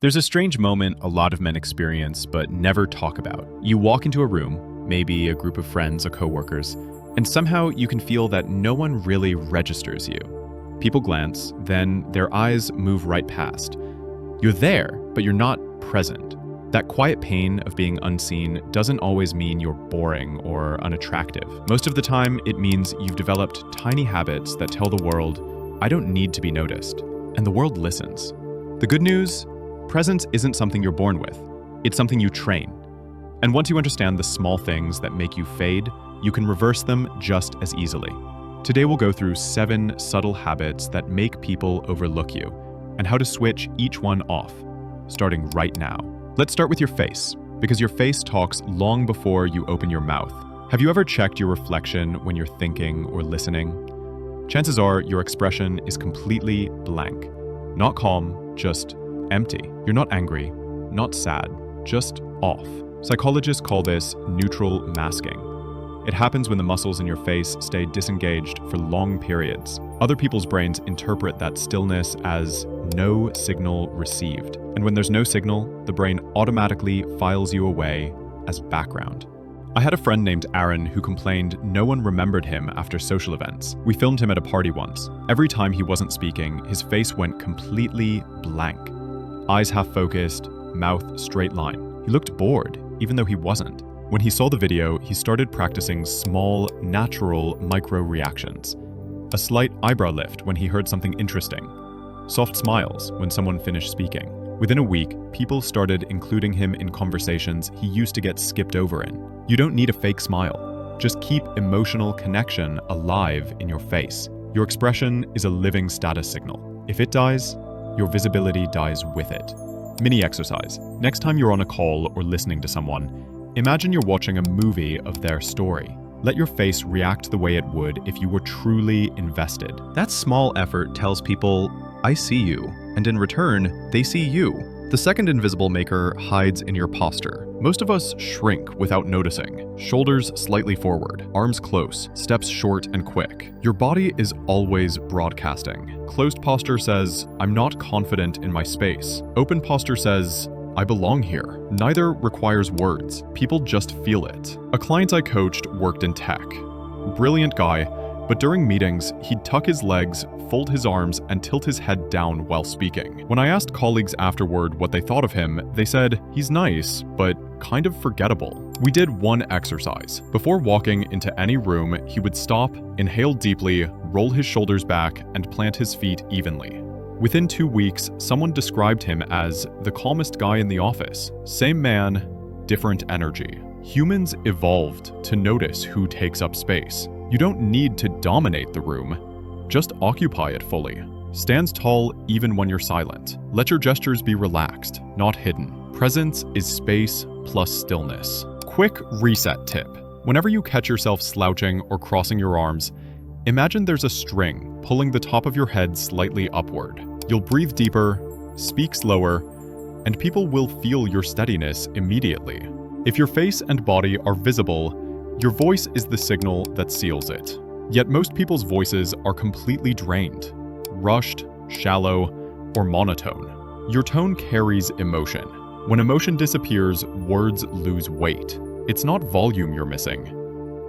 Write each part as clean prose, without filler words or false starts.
There's a strange moment a lot of men experience but never talk about. You walk into a room, maybe a group of friends or coworkers, and somehow you can feel that no one really registers you. People glance, then their eyes move right past. You're there, but you're not present. That quiet pain of being unseen doesn't always mean you're boring or unattractive. Most of the time, it means you've developed tiny habits that tell the world, I don't need to be noticed. And the world listens. The good news? Presence isn't something you're born with. It's something you train. And once you understand the small things that make you fade, you can reverse them just as easily. Today we'll go through 7 subtle habits that make people overlook you, and how to switch each one off, starting right now. Let's start with your face, because your face talks long before you open your mouth. Have you ever checked your reflection when you're thinking or listening? Chances are your expression is completely blank. Not calm, just empty. You're not angry, not sad, just off. Psychologists call this neutral masking. It happens when the muscles in your face stay disengaged for long periods. Other people's brains interpret that stillness as no signal received. And when there's no signal, the brain automatically files you away as background. I had a friend named Aaron who complained no one remembered him after social events. We filmed him at a party once. Every time he wasn't speaking, his face went completely blank. Eyes half-focused, mouth straight line. He looked bored, even though he wasn't. When he saw the video, he started practicing small, natural micro-reactions. A slight eyebrow lift when he heard something interesting. Soft smiles when someone finished speaking. Within a week, people started including him in conversations he used to get skipped over in. You don't need a fake smile. Just keep emotional connection alive in your face. Your expression is a living status signal. If it dies, your visibility dies with it. Mini exercise. Next time you're on a call or listening to someone, imagine you're watching a movie of their story. Let your face react the way it would if you were truly invested. That small effort tells people, I see you, and in return, they see you. The second invisible maker hides in your posture. Most of us shrink without noticing. Shoulders slightly forward, arms close, steps short and quick. Your body is always broadcasting. Closed posture says, I'm not confident in my space. Open posture says, I belong here. Neither requires words. People just feel it. A client I coached worked in tech. Brilliant guy, but during meetings, he'd tuck his legs, fold his arms, and tilt his head down while speaking. When I asked colleagues afterward what they thought of him, they said, he's nice, but kind of forgettable. We did one exercise. Before walking into any room, he would stop, inhale deeply, roll his shoulders back, and plant his feet evenly. Within 2 weeks, someone described him as the calmest guy in the office. Same man, different energy. Humans evolved to notice who takes up space. You don't need to dominate the room, just occupy it fully. Stand tall even when you're silent. Let your gestures be relaxed, not hidden. Presence is space plus stillness. Quick reset tip. Whenever you catch yourself slouching or crossing your arms, imagine there's a string pulling the top of your head slightly upward. You'll breathe deeper, speak slower, and people will feel your steadiness immediately. If your face and body are visible, your voice is the signal that seals it. Yet most people's voices are completely drained, rushed, shallow, or monotone. Your tone carries emotion. When emotion disappears, words lose weight. It's not volume you're missing,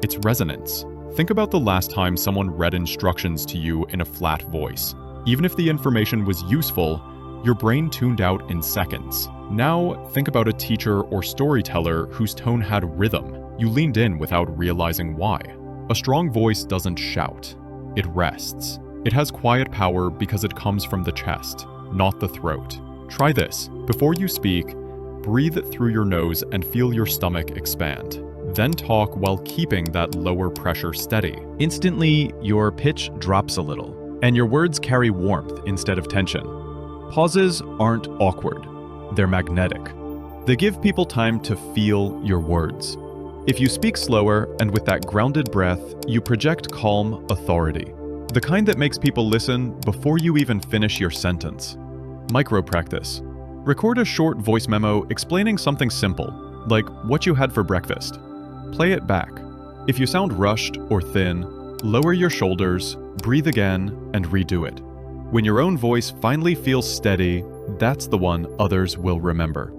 it's resonance. Think about the last time someone read instructions to you in a flat voice. Even if the information was useful, your brain tuned out in seconds. Now, think about a teacher or storyteller whose tone had rhythm. You leaned in without realizing why. A strong voice doesn't shout, it rests. It has quiet power because it comes from the chest, not the throat. Try this. Before you speak, breathe through your nose and feel your stomach expand. Then talk while keeping that lower pressure steady. Instantly, your pitch drops a little, and your words carry warmth instead of tension. Pauses aren't awkward, they're magnetic. They give people time to feel your words. If you speak slower and with that grounded breath, you project calm authority. The kind that makes people listen before you even finish your sentence. Micro practice. Record a short voice memo explaining something simple, like what you had for breakfast. Play it back. If you sound rushed or thin, lower your shoulders, breathe again, and redo it. When your own voice finally feels steady, that's the one others will remember.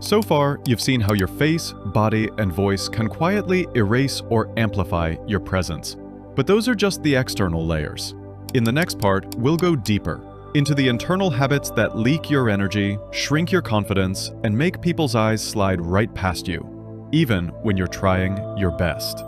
So far, you've seen how your face, body, and voice can quietly erase or amplify your presence. But those are just the external layers. In the next part, we'll go deeper into the internal habits that leak your energy, shrink your confidence, and make people's eyes slide right past you, even when you're trying your best.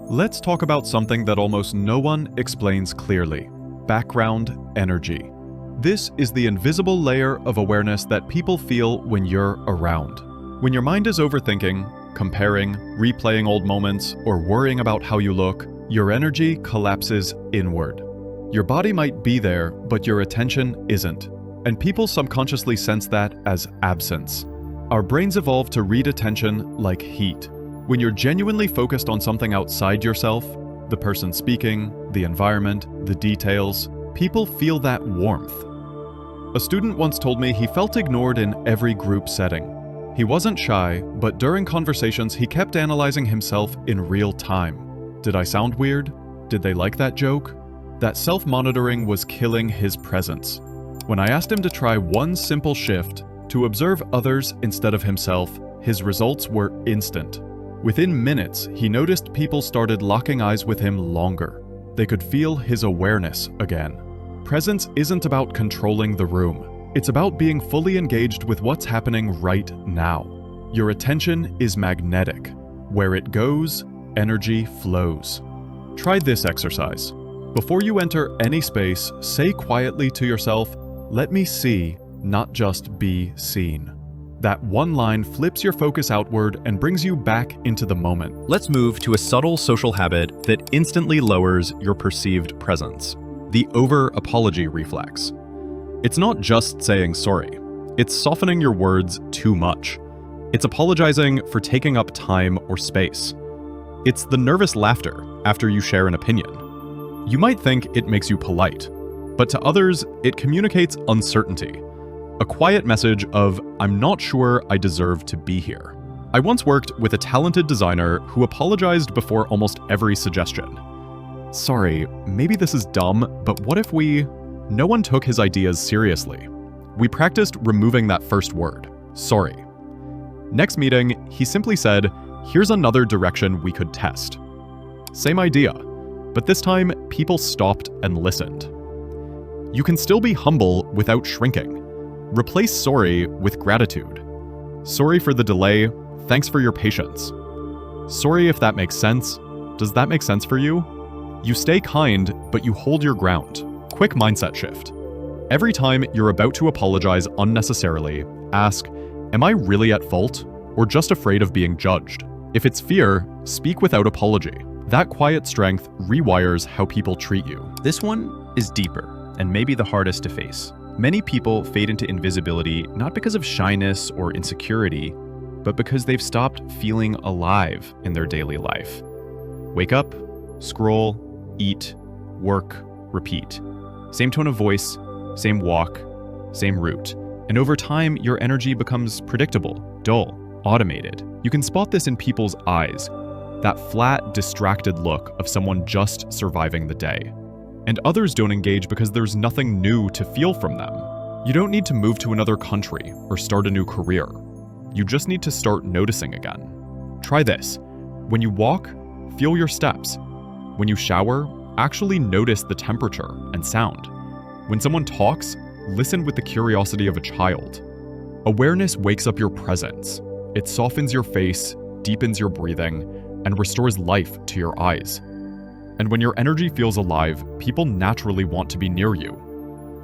Let's talk about something that almost no one explains clearly: background energy. This is the invisible layer of awareness that people feel when you're around. When your mind is overthinking, comparing, replaying old moments, or worrying about how you look, your energy collapses inward. Your body might be there, but your attention isn't. And people subconsciously sense that as absence. Our brains evolved to read attention like heat. When you're genuinely focused on something outside yourself, the person speaking, the environment, the details, people feel that warmth. A student once told me he felt ignored in every group setting. He wasn't shy, but during conversations he kept analyzing himself in real time. Did I sound weird? Did they like that joke? That self-monitoring was killing his presence. When I asked him to try one simple shift, to observe others instead of himself, his results were instant. Within minutes, he noticed people started locking eyes with him longer. They could feel his awareness again. Presence isn't about controlling the room. It's about being fully engaged with what's happening right now. Your attention is magnetic. Where it goes, energy flows. Try this exercise. Before you enter any space, say quietly to yourself, "Let me see, not just be seen." That one line flips your focus outward and brings you back into the moment. Let's move to a subtle social habit that instantly lowers your perceived presence: the over-apology reflex. It's not just saying sorry. It's softening your words too much. It's apologizing for taking up time or space. It's the nervous laughter after you share an opinion. You might think it makes you polite, but to others, it communicates uncertainty. A quiet message of, "I'm not sure I deserve to be here." I once worked with a talented designer who apologized before almost every suggestion. "Sorry, maybe this is dumb, but what if we..." No one took his ideas seriously. We practiced removing that first word, sorry. Next meeting, he simply said, "Here's another direction we could test." Same idea, but this time people stopped and listened. You can still be humble without shrinking. Replace sorry with gratitude. Sorry for the delay, thanks for your patience. Sorry if that makes sense. Does that make sense for you? You stay kind, but you hold your ground. Quick mindset shift. Every time you're about to apologize unnecessarily, ask, "Am I really at fault, or just afraid of being judged?" If it's fear, speak without apology. That quiet strength rewires how people treat you. This one is deeper and maybe the hardest to face. Many people fade into invisibility not because of shyness or insecurity, but because they've stopped feeling alive in their daily life. Wake up, scroll, eat, work, repeat. Same tone of voice, same walk, same route. And over time, your energy becomes predictable, dull, automated. You can spot this in people's eyes, that flat, distracted look of someone just surviving the day. And others don't engage because there's nothing new to feel from them. You don't need to move to another country or start a new career. You just need to start noticing again. Try this. When you walk, feel your steps. When you shower, actually notice the temperature and sound. When someone talks, listen with the curiosity of a child. Awareness wakes up your presence. It softens your face, deepens your breathing, and restores life to your eyes. And when your energy feels alive, people naturally want to be near you,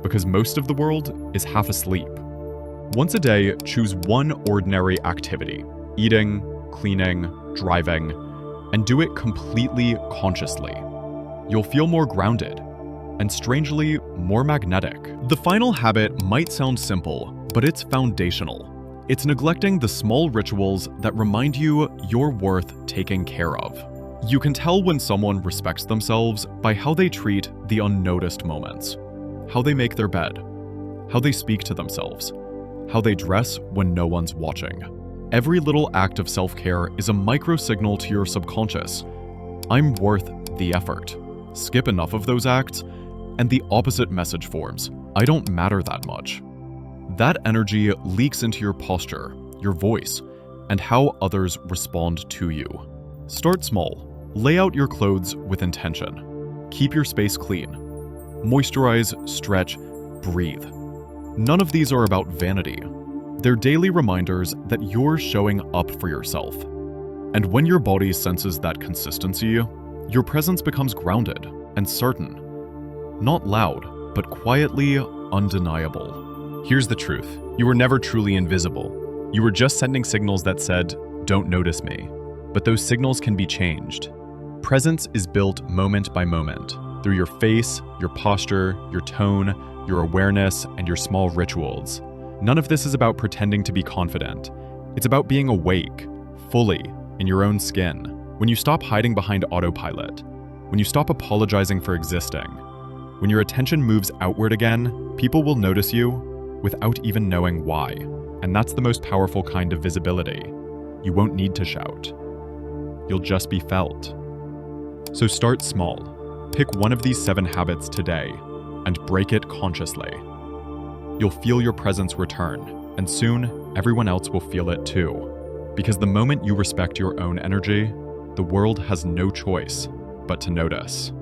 because most of the world is half asleep. Once a day, choose one ordinary activity: eating, cleaning, driving, and do it completely consciously. You'll feel more grounded, and strangely, more magnetic. The final habit might sound simple, but it's foundational. It's neglecting the small rituals that remind you you're worth taking care of. You can tell when someone respects themselves by how they treat the unnoticed moments, how they make their bed, how they speak to themselves, how they dress when no one's watching. Every little act of self-care is a micro-signal to your subconscious. I'm worth the effort. Skip enough of those acts, and the opposite message forms. I don't matter that much. That energy leaks into your posture, your voice, and how others respond to you. Start small. Lay out your clothes with intention. Keep your space clean. Moisturize, stretch, breathe. None of these are about vanity. They're daily reminders that you're showing up for yourself. And when your body senses that consistency, your presence becomes grounded and certain. Not loud, but quietly undeniable. Here's the truth. You were never truly invisible. You were just sending signals that said, "Don't notice me." But those signals can be changed. Presence is built moment by moment, through your face, your posture, your tone, your awareness, and your small rituals. None of this is about pretending to be confident. It's about being awake, fully, in your own skin. When you stop hiding behind autopilot, when you stop apologizing for existing, when your attention moves outward again, people will notice you without even knowing why. And that's the most powerful kind of visibility. You won't need to shout. You'll just be felt. So start small. Pick one of these 7 habits today and break it consciously. You'll feel your presence return, and soon everyone else will feel it too. Because the moment you respect your own energy, the world has no choice but to notice.